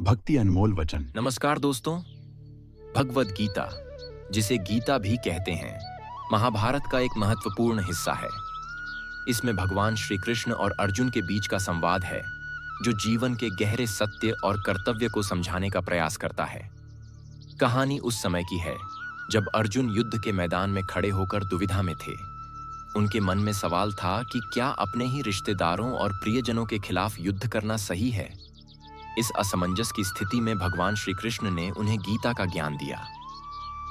भक्ति अनमोल वचन। नमस्कार दोस्तों। भगवद गीता, जिसे गीता भी कहते हैं, महाभारत का एक महत्वपूर्ण हिस्सा है। इसमें भगवान श्री कृष्ण और अर्जुन के बीच का संवाद है, जो जीवन के गहरे सत्य और कर्तव्य को समझाने का प्रयास करता है। कहानी उस समय की है जब अर्जुन युद्ध के मैदान में खड़े होकर दुविधा में थे। उनके मन में सवाल था कि क्या अपने ही रिश्तेदारों और प्रियजनों के खिलाफ युद्ध करना सही है। इस असमंजस की स्थिति में भगवान श्री कृष्ण ने उन्हें गीता का ज्ञान दिया।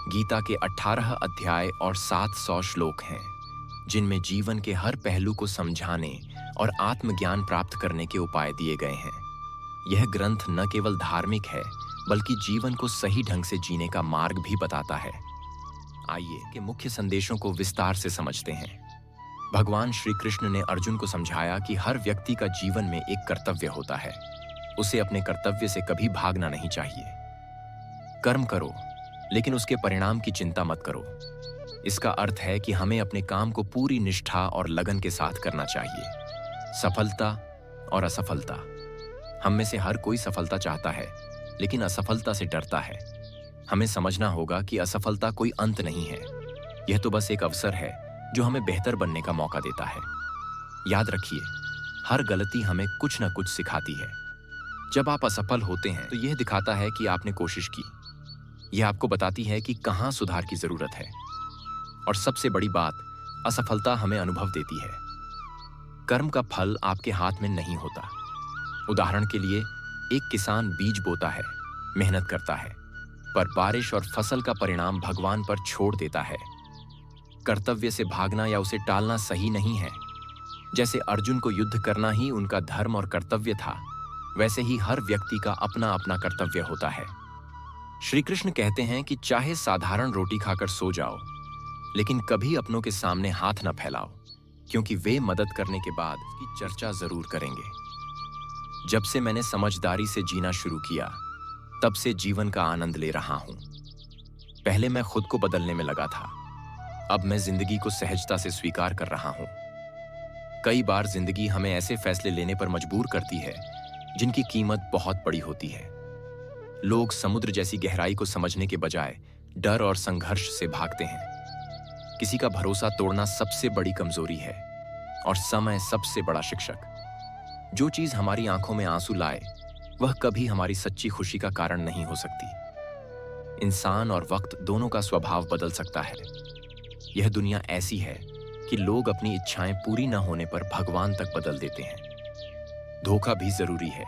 गीता के 18 अध्याय और 700 श्लोक हैं, जिनमें जीवन के हर पहलू को समझाने और आत्मज्ञान प्राप्त करने के उपाय दिए गए हैं। यह ग्रंथ न केवल धार्मिक है, बल्कि जीवन को सही ढंग से जीने का मार्ग भी बताता है। आइए के मुख्य संदेशों को विस्तार से समझते हैं। भगवान श्री कृष्ण ने अर्जुन को समझाया कि हर व्यक्ति का जीवन में एक कर्तव्य होता है। उसे अपने कर्तव्य से कभी भागना नहीं चाहिए। कर्म करो, लेकिन उसके परिणाम की चिंता मत करो। इसका अर्थ है कि हमें अपने काम को पूरी निष्ठा और लगन के साथ करना चाहिए। सफलता और असफलता, हम में से हर कोई सफलता चाहता है, लेकिन असफलता से डरता है। हमें समझना होगा कि असफलता कोई अंत नहीं है। यह तो बस एक अवसर है जो हमें बेहतर बनने का मौका देता है। याद रखिए, हर गलती हमें कुछ न कुछ सिखाती है। जब आप असफल होते हैं तो यह दिखाता है कि आपने कोशिश की। यह आपको बताती है कि कहां सुधार की जरूरत है। और सबसे बड़ी बात, असफलता हमें अनुभव देती है। कर्म का फल आपके हाथ में नहीं होता। उदाहरण के लिए, एक किसान बीज बोता है, मेहनत करता है, पर बारिश और फसल का परिणाम भगवान पर छोड़ देता है। कर्तव्य से भागना या उसे टालना सही नहीं है। जैसे अर्जुन को युद्ध करना ही उनका धर्म और कर्तव्य था, वैसे ही हर व्यक्ति का अपना अपना कर्तव्य होता है। श्री कृष्ण कहते हैं कि चाहे साधारण रोटी खाकर सो जाओ, लेकिन कभी अपनों के सामने हाथ न फैलाओ, क्योंकि वे मदद करने के बाद उसकी चर्चा जरूर करेंगे। जब से मैंने समझदारी से जीना शुरू किया, तब से जीवन का आनंद ले रहा हूं। पहले मैं खुद को बदलने में लगा था, अब मैं जिंदगी को सहजता से स्वीकार कर रहा हूं। कई बार जिंदगी हमें ऐसे फैसले लेने पर मजबूर करती है जिनकी कीमत बहुत बड़ी होती है। लोग समुद्र जैसी गहराई को समझने के बजाय डर और संघर्ष से भागते हैं। किसी का भरोसा तोड़ना सबसे बड़ी कमजोरी है, और समय सबसे बड़ा शिक्षक। जो चीज हमारी आंखों में आंसू लाए, वह कभी हमारी सच्ची खुशी का कारण नहीं हो सकती। इंसान और वक्त दोनों का स्वभाव बदल सकता है। यह दुनिया ऐसी है कि लोग अपनी इच्छाएं पूरी न होने पर भगवान तक बदल देते हैं। धोखा भी जरूरी है,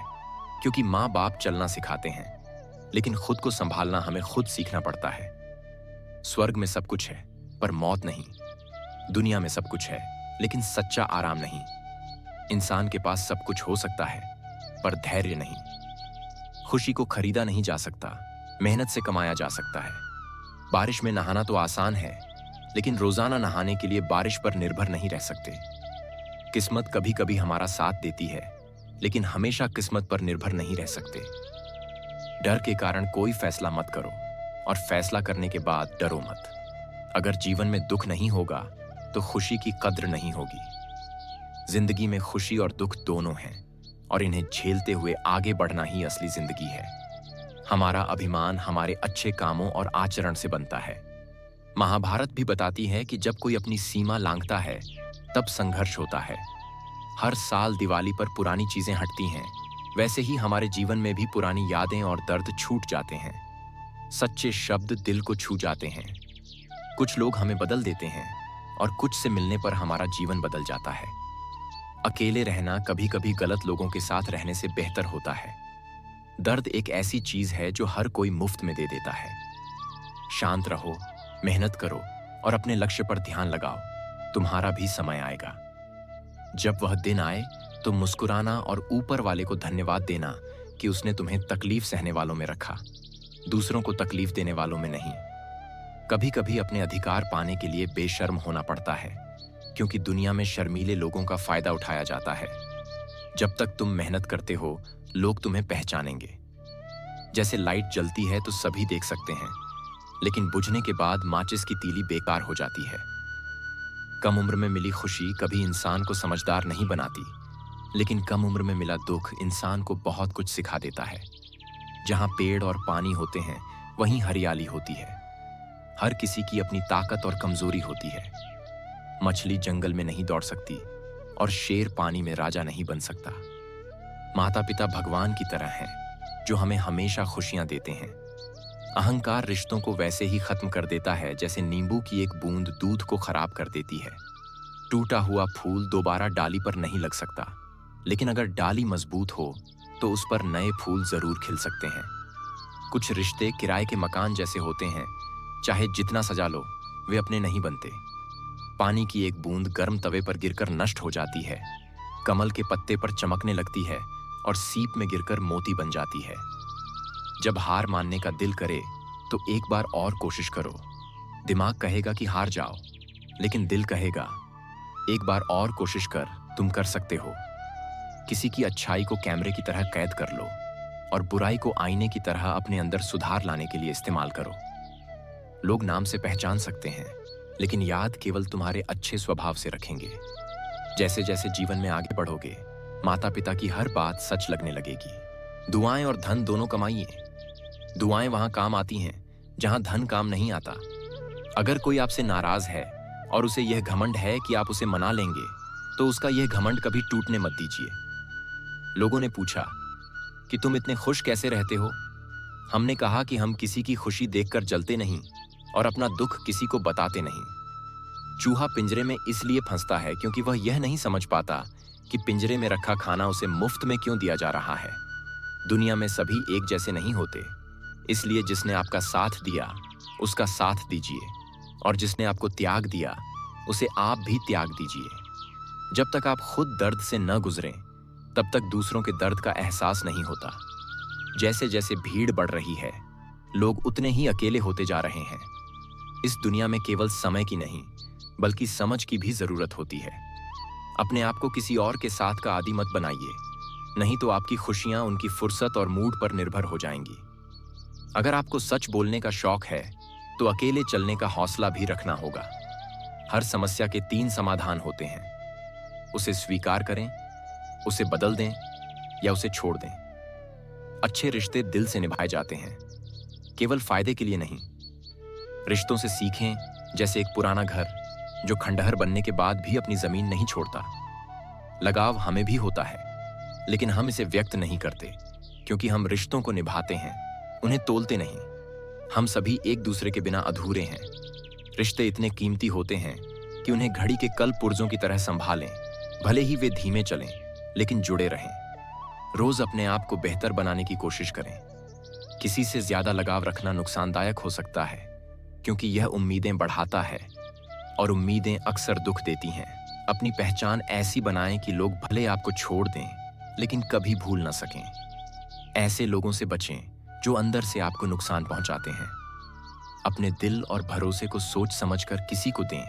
क्योंकि माँ बाप चलना सिखाते हैं, लेकिन खुद को संभालना हमें खुद सीखना पड़ता है। स्वर्ग में सब कुछ है, पर मौत नहीं। दुनिया में सब कुछ है, लेकिन सच्चा आराम नहीं। इंसान के पास सब कुछ हो सकता है, पर धैर्य नहीं। खुशी को खरीदा नहीं जा सकता, मेहनत से कमाया जा सकता है। बारिश में नहाना तो आसान है, लेकिन रोजाना नहाने के लिए बारिश पर निर्भर नहीं रह सकते। किस्मत कभी कभी हमारा साथ देती है, लेकिन हमेशा किस्मत पर निर्भर नहीं रह सकते। डर के कारण कोई फैसला मत करो, और फैसला करने के बाद डरो मत। अगर जीवन में दुख नहीं होगा, तो खुशी की कद्र नहीं होगी। जिंदगी में खुशी और दुख दोनों हैं, और इन्हें झेलते हुए आगे बढ़ना ही असली जिंदगी है। हमारा अभिमान हमारे अच्छे कामों और आचरण से बनता है। महाभारत भी बताती है कि जब कोई अपनी सीमा लांघता है, तब संघर्ष होता है। हर साल दिवाली पर पुरानी चीजें हटती हैं, वैसे ही हमारे जीवन में भी पुरानी यादें और दर्द छूट जाते हैं। सच्चे शब्द दिल को छू जाते हैं। कुछ लोग हमें बदल देते हैं, और कुछ से मिलने पर हमारा जीवन बदल जाता है। अकेले रहना कभी कभी गलत लोगों के साथ रहने से बेहतर होता है। दर्द एक ऐसी चीज है जो हर कोई मुफ्त में दे देता है। शांत रहो, मेहनत करो, और अपने लक्ष्य पर ध्यान लगाओ। तुम्हारा भी समय आएगा। जब वह दिन आए, तो मुस्कुराना और ऊपर वाले को धन्यवाद देना कि उसने तुम्हें तकलीफ सहने वालों में रखा, दूसरों को तकलीफ देने वालों में नहीं। कभी कभी अपने अधिकार पाने के लिए बेशर्म होना पड़ता है, क्योंकि दुनिया में शर्मीले लोगों का फायदा उठाया जाता है। जब तक तुम मेहनत करते हो, लोग तुम्हें पहचानेंगे। जैसे लाइट जलती है तो सभी देख सकते हैं, लेकिन बुझने के बाद माचिस की तीली बेकार हो जाती है। कम उम्र में मिली खुशी कभी इंसान को समझदार नहीं बनाती, लेकिन कम उम्र में मिला दुख इंसान को बहुत कुछ सिखा देता है। जहां पेड़ और पानी होते हैं वहीं हरियाली होती है। हर किसी की अपनी ताकत और कमजोरी होती है। मछली जंगल में नहीं दौड़ सकती और शेर पानी में राजा नहीं बन सकता। माता पिता भगवान की तरह हैं जो हमें हमेशा खुशियां देते हैं। अहंकार रिश्तों को वैसे ही खत्म कर देता है जैसे नींबू की एक बूंद दूध को खराब कर देती है। टूटा हुआ फूल दोबारा डाली पर नहीं लग सकता, लेकिन अगर डाली मजबूत हो तो उस पर नए फूल जरूर खिल सकते हैं। कुछ रिश्ते किराए के मकान जैसे होते हैं, चाहे जितना सजा लो वे अपने नहीं बनते। पानी की एक बूंद गर्म तवे पर गिरकर नष्ट हो जाती है, कमल के पत्ते पर चमकने लगती है और सीप में गिरकर मोती बन जाती है। जब हार मानने का दिल करे तो एक बार और कोशिश करो। दिमाग कहेगा कि हार जाओ, लेकिन दिल कहेगा एक बार और कोशिश कर, तुम कर सकते हो। किसी की अच्छाई को कैमरे की तरह कैद कर लो और बुराई को आईने की तरह अपने अंदर सुधार लाने के लिए इस्तेमाल करो। लोग नाम से पहचान सकते हैं, लेकिन याद केवल तुम्हारे अच्छे स्वभाव से रखेंगे। जैसे जैसे जीवन में आगे बढ़ोगे, माता पिता की हर बात सच लगने लगेगी। दुआएं और धन दोनों कमाइए। दुआएं वहां काम आती हैं जहां धन काम नहीं आता। अगर कोई आपसे नाराज है और उसे यह घमंड है कि आप उसे मना लेंगे, तो उसका यह घमंड कभी टूटने मत दीजिए। लोगों ने पूछा कि तुम इतने खुश कैसे रहते हो? हमने कहा कि हम किसी की खुशी देखकर जलते नहीं और अपना दुख किसी को बताते नहीं। चूहा पिंजरे में इसलिए फंसता है क्योंकि वह यह नहीं समझ पाता कि पिंजरे में रखा खाना उसे मुफ्त में क्यों दिया जा रहा है। दुनिया में सभी एक जैसे नहीं होते, इसलिए जिसने आपका साथ दिया उसका साथ दीजिए, और जिसने आपको त्याग दिया उसे आप भी त्याग दीजिए। जब तक आप खुद दर्द से न गुजरें, तब तक दूसरों के दर्द का एहसास नहीं होता। जैसे जैसे भीड़ बढ़ रही है, लोग उतने ही अकेले होते जा रहे हैं। इस दुनिया में केवल समय की नहीं, बल्कि समझ की भी जरूरत होती है। अपने आप को किसी और के साथ का आदी मत बनाइए, नहीं तो आपकी खुशियां उनकी फुर्सत और मूड पर निर्भर हो जाएंगी। अगर आपको सच बोलने का शौक है तो अकेले चलने का हौसला भी रखना होगा। हर समस्या के 3 समाधान होते हैं। उसे स्वीकार करें, उसे बदल दें या उसे छोड़ दें। अच्छे रिश्ते दिल से निभाए जाते हैं, केवल फायदे के लिए नहीं। रिश्तों से सीखें, जैसे एक पुराना घर जो खंडहर बनने के बाद भी अपनी जमीन नहीं छोड़ता। लगाव हमें भी होता है, लेकिन हम इसे व्यक्त नहीं करते क्योंकि हम रिश्तों को निभाते हैं, उन्हें तोलते नहीं। हम सभी एक दूसरे के बिना अधूरे हैं। रिश्ते इतने कीमती होते हैं कि उन्हें घड़ी के कल पुर्जों की तरह संभालें। भले ही वे धीमे चलें, लेकिन जुड़े रहें। रोज अपने आप को बेहतर बनाने की कोशिश करें। किसी से ज्यादा लगाव रखना नुकसानदायक हो सकता है, क्योंकि यह उम्मीदें बढ़ाता है और उम्मीदें अक्सर दुख देती हैं। अपनी पहचान ऐसी बनाएं कि लोग भले आपको छोड़ दें, लेकिन कभी भूल न सकें। ऐसे लोगों से बचें जो अंदर से आपको नुकसान पहुंचाते हैं। अपने दिल और भरोसे को सोच समझकर किसी को दें।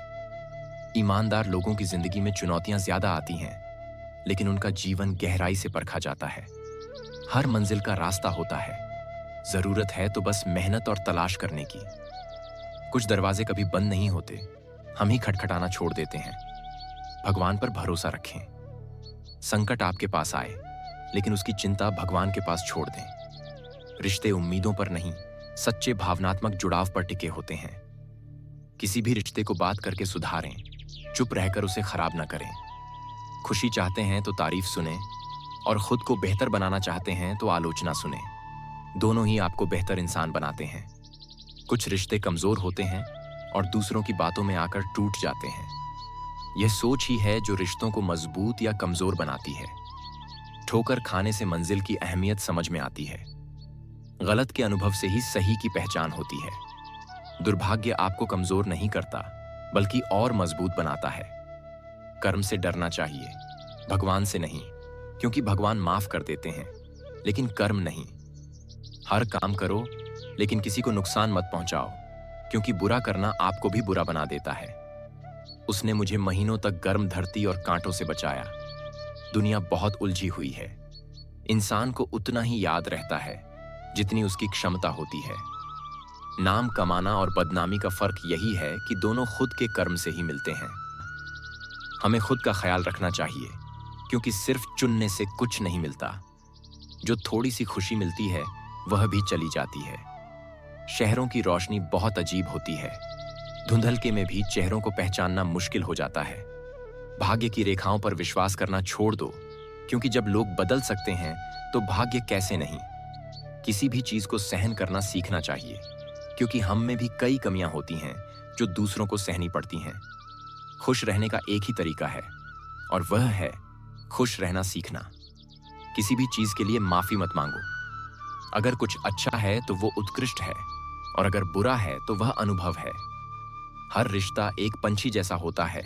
ईमानदार लोगों की जिंदगी में चुनौतियां ज्यादा आती हैं, लेकिन उनका जीवन गहराई से परखा जाता है। हर मंजिल का रास्ता होता है, जरूरत है तो बस मेहनत और तलाश करने की। कुछ दरवाजे कभी बंद नहीं होते, हम ही खटखटाना छोड़ देते हैं। भगवान पर भरोसा रखें। संकट आपके पास आए, लेकिन उसकी चिंता भगवान के पास छोड़ दें। रिश्ते उम्मीदों पर नहीं, सच्चे भावनात्मक जुड़ाव पर टिके होते हैं। किसी भी रिश्ते को बात करके सुधारें, चुप रहकर उसे खराब न करें। खुशी चाहते हैं तो तारीफ सुने, और खुद को बेहतर बनाना चाहते हैं तो आलोचना सुने। दोनों ही आपको बेहतर इंसान बनाते हैं। कुछ रिश्ते कमजोर होते हैं और दूसरों की बातों में आकर टूट जाते हैं। यह सोच ही है जो रिश्तों को मजबूत या कमजोर बनाती है। ठोकर खाने से मंजिल की अहमियत समझ में आती है। गलत के अनुभव से ही सही की पहचान होती है। दुर्भाग्य आपको कमजोर नहीं करता, बल्कि और मजबूत बनाता है। कर्म से डरना चाहिए, भगवान से नहीं, क्योंकि भगवान माफ कर देते हैं, लेकिन कर्म नहीं। हर काम करो, लेकिन किसी को नुकसान मत पहुंचाओ, क्योंकि बुरा करना आपको भी बुरा बना देता है। उसने मुझे महीनों तक गर्म धरती और कांटों से बचाया। दुनिया बहुत उलझी हुई है। इंसान को उतना ही याद रहता है जितनी उसकी क्षमता होती है। नाम कमाना और बदनामी का फर्क यही है कि दोनों खुद के कर्म से ही मिलते हैं। हमें खुद का ख्याल रखना चाहिए, क्योंकि सिर्फ चुनने से कुछ नहीं मिलता। जो थोड़ी सी खुशी मिलती है वह भी चली जाती है। शहरों की रोशनी बहुत अजीब होती है। धुंधलके में भी चेहरों को पहचानना मुश्किल हो जाता है। भाग्य की रेखाओं पर विश्वास करना छोड़ दो, क्योंकि जब लोग बदल सकते हैं तो भाग्य कैसे नहीं। किसी भी चीज को सहन करना सीखना चाहिए, क्योंकि हम में भी कई कमियां होती हैं जो दूसरों को सहनी पड़ती हैं। खुश रहने का एक ही तरीका है, और वह है खुश रहना सीखना। किसी भी चीज के लिए माफी मत मांगो। अगर कुछ अच्छा है तो वो उत्कृष्ट है, और अगर बुरा है तो वह अनुभव है। हर रिश्ता एक पंछी जैसा होता है।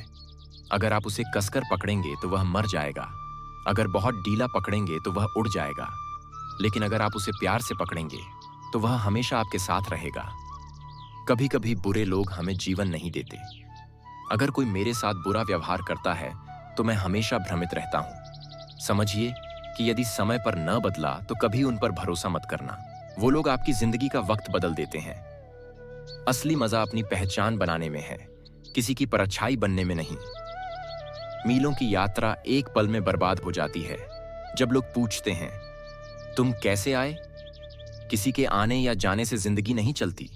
अगर आप उसे कसकर पकड़ेंगे तो वह मर जाएगा, अगर बहुत ढीला पकड़ेंगे तो वह उड़ जाएगा, लेकिन अगर आप उसे प्यार से पकड़ेंगे तो वह हमेशा आपके साथ रहेगा। कभी कभी बुरे लोग हमें जीवन नहीं देते। अगर कोई मेरे साथ बुरा व्यवहार करता है तो मैं हमेशा भ्रमित रहता हूं। समझिए कि यदि समय पर न बदला तो कभी उन पर भरोसा मत करना। वो लोग आपकी जिंदगी का वक्त बदल देते हैं। असली मजा अपनी पहचान बनाने में है, किसी की परछाई बनने में नहीं। मीलों की यात्रा एक पल में बर्बाद हो जाती है। जब लोग पूछते हैं तुम कैसे आए, किसी के आने या जाने से जिंदगी नहीं चलती,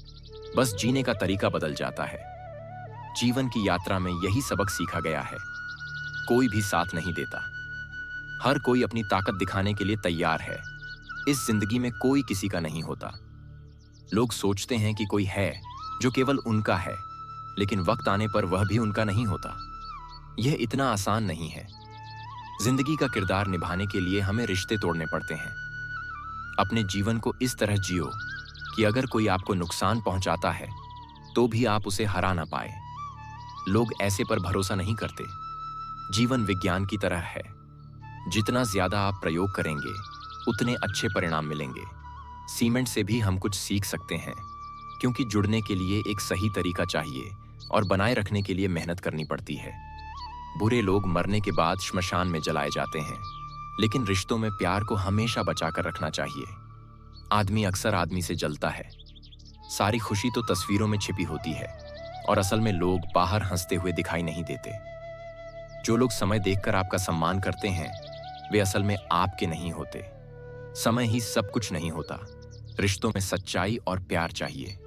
बस जीने का तरीका बदल जाता है। जीवन की यात्रा में यही सबक सीखा गया है। कोई भी साथ नहीं देता। हर कोई अपनी ताकत दिखाने के लिए तैयार है। इस जिंदगी में कोई किसी का नहीं होता। लोग सोचते हैं कि कोई है जो केवल उनका है, लेकिन वक्त आने पर वह भी उनका नहीं होता। यह इतना आसान नहीं है। जिंदगी का किरदार निभाने के लिए हमें रिश्ते तोड़ने पड़ते हैं। अपने जीवन को इस तरह जियो कि अगर कोई आपको नुकसान पहुंचाता है तो भी आप उसे हरा ना पाए। लोग ऐसे पर भरोसा नहीं करते। जीवन विज्ञान की तरह है। जितना ज्यादा आप प्रयोग करेंगे उतने अच्छे परिणाम मिलेंगे। सीमेंट से भी हम कुछ सीख सकते हैं, क्योंकि जुड़ने के लिए एक सही तरीका चाहिए और बनाए रखने के लिए मेहनत करनी पड़ती है। बुरे लोग मरने के बाद श्मशान में जलाए जाते हैं, लेकिन रिश्तों में प्यार को हमेशा बचा कर रखना चाहिए। आदमी अक्सर आदमी से जलता है। सारी खुशी तो तस्वीरों में छिपी होती है, और असल में लोग बाहर हंसते हुए दिखाई नहीं देते। जो लोग समय देखकर आपका सम्मान करते हैं वे असल में आपके नहीं होते। समय ही सब कुछ नहीं होता। रिश्तों में सच्चाई और प्यार चाहिए।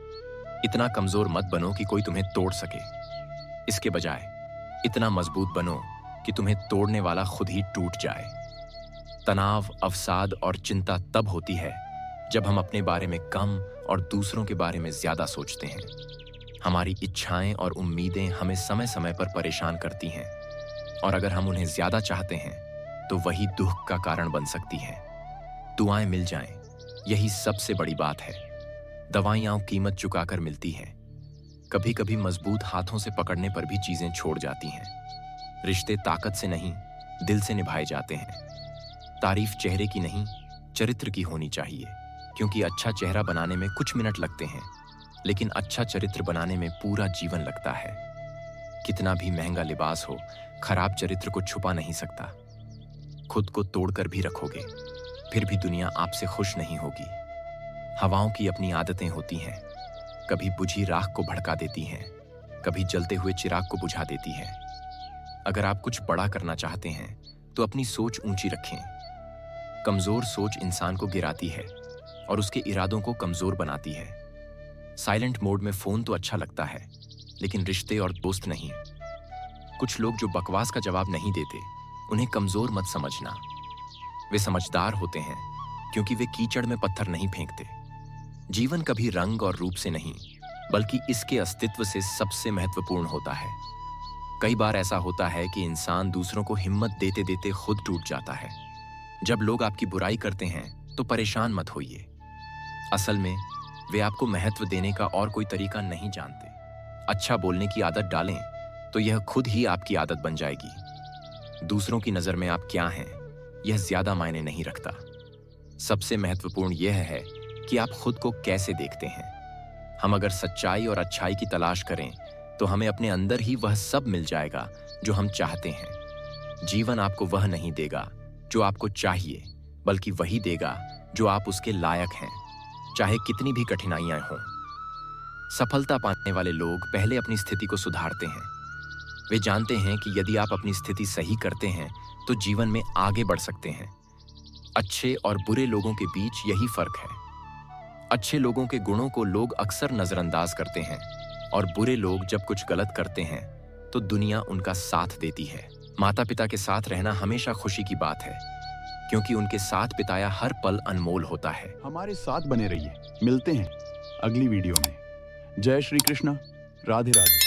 इतना कमजोर मत बनो कि कोई तुम्हें तोड़ सके। इसके बजाय इतना मजबूत बनो कि तुम्हें तोड़ने वाला खुद ही टूट जाए। तनाव, अवसाद और चिंता तब होती है जब हम अपने बारे में कम और दूसरों के बारे में ज्यादा सोचते हैं। हमारी इच्छाएं और उम्मीदें हमें समय समय पर परेशान करती हैं, और अगर हम उन्हें ज्यादा चाहते हैं तो वही दुख का कारण बन सकती हैं। दुआएं मिल जाएं, यही सबसे बड़ी बात है। दवाइयां कीमत चुकाकर मिलती हैं। कभी कभी मजबूत हाथों से पकड़ने पर भी चीजें छोड़ जाती हैं। रिश्ते ताकत से नहीं, दिल से निभाए जाते हैं। तारीफ चेहरे की नहीं, चरित्र की होनी चाहिए, क्योंकि अच्छा चेहरा बनाने में कुछ मिनट लगते हैं, लेकिन अच्छा चरित्र बनाने में पूरा जीवन लगता है। कितना भी महंगा लिबास हो, खराब चरित्र को छुपा नहीं सकता। खुद को तोड़कर भी रखोगे, फिर भी दुनिया आपसे खुश नहीं होगी। हवाओं की अपनी आदतें होती हैं। कभी बुझी राख को भड़का देती हैं, कभी जलते हुए चिराग को बुझा देती हैं। अगर आप कुछ बड़ा करना चाहते हैं तो अपनी सोच ऊंची रखें। कमजोर सोच इंसान को गिराती है और उसके इरादों को कमजोर बनाती है। साइलेंट मोड में फोन तो अच्छा लगता है, लेकिन रिश्ते और दोस्त नहीं। कुछ लोग जो बकवास का जवाब नहीं देते, उन्हें कमजोर मत समझना। वे समझदार होते हैं, क्योंकि वे कीचड़ में पत्थर नहीं फेंकते। जीवन कभी रंग और रूप से नहीं, बल्कि इसके अस्तित्व से सबसे महत्वपूर्ण होता है। कई बार ऐसा होता है कि इंसान दूसरों को हिम्मत देते देते खुद टूट जाता है। जब लोग आपकी बुराई करते हैं तो परेशान मत होइए। असल में वे आपको महत्व देने का और कोई तरीका नहीं जानते। अच्छा बोलने की आदत डालें तो यह खुद ही आपकी आदत बन जाएगी। दूसरों की नजर में आप क्या हैं, यह ज्यादा मायने नहीं रखता। सबसे महत्वपूर्ण यह है कि आप खुद को कैसे देखते हैं। हम अगर सच्चाई और अच्छाई की तलाश करें तो हमें अपने अंदर ही वह सब मिल जाएगा जो हम चाहते हैं। जीवन आपको वह नहीं देगा जो आपको चाहिए, बल्कि वही देगा जो आप उसके लायक हैं, चाहे कितनी भी कठिनाइयां हों। सफलता पाने वाले लोग पहले अपनी स्थिति को सुधारते हैं। वे जानते हैं कि यदि आप अपनी स्थिति सही करते हैं तो जीवन में आगे बढ़ सकते हैं। अच्छे और बुरे लोगों के बीच यही फर्क है। अच्छे लोगों के गुणों को लोग अक्सर नजरअंदाज करते हैं और बुरे लोग जब कुछ गलत करते हैं तो दुनिया उनका साथ देती है। माता पिता के साथ रहना हमेशा खुशी की बात है, क्योंकि उनके साथ बिताया हर पल अनमोल होता है। हमारे साथ बने रहिए। मिलते हैं अगली वीडियो में। जय श्री कृष्ण। राधे राधे।